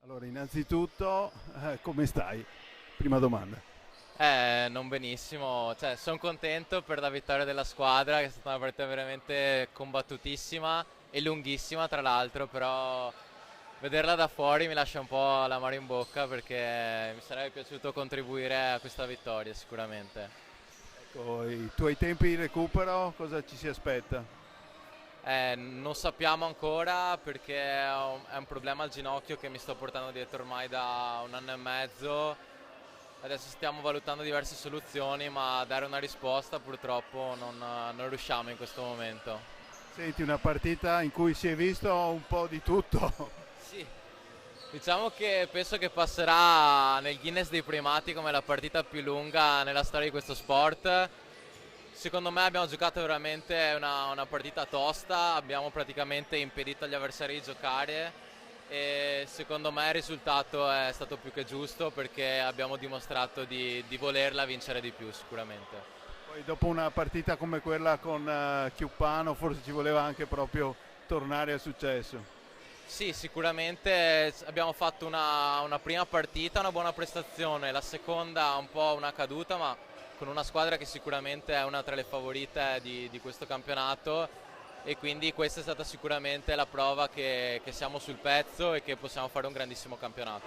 Allora, innanzitutto, come stai? Prima domanda. Non benissimo, cioè sono contento per la vittoria della squadra, che è stata una partita veramente combattutissima e lunghissima tra l'altro, però vederla da fuori mi lascia un po' l'amaro in bocca perché mi sarebbe piaciuto contribuire a questa vittoria sicuramente. Ecco, i tuoi tempi di recupero, cosa ci si aspetta? Non sappiamo ancora perché è un problema al ginocchio che mi sto portando dietro ormai da un anno e mezzo. Adesso stiamo valutando diverse soluzioni, ma dare una risposta purtroppo non riusciamo in questo momento. Senti, una partita in cui si è visto un po' di tutto. Sì, diciamo che penso che passerà nel Guinness dei primati come la partita più lunga nella storia di questo sport. Secondo me abbiamo giocato veramente una partita tosta, abbiamo praticamente impedito agli avversari di giocare e secondo me il risultato è stato più che giusto perché abbiamo dimostrato di volerla vincere di più sicuramente. Poi dopo una partita come quella con Chiuppano, forse ci voleva anche proprio tornare al successo. Sì, sicuramente abbiamo fatto una prima partita, una buona prestazione, la seconda un po' una caduta, ma con una squadra che sicuramente è una tra le favorite di questo campionato e quindi questa è stata sicuramente la prova che siamo sul pezzo e che possiamo fare un grandissimo campionato.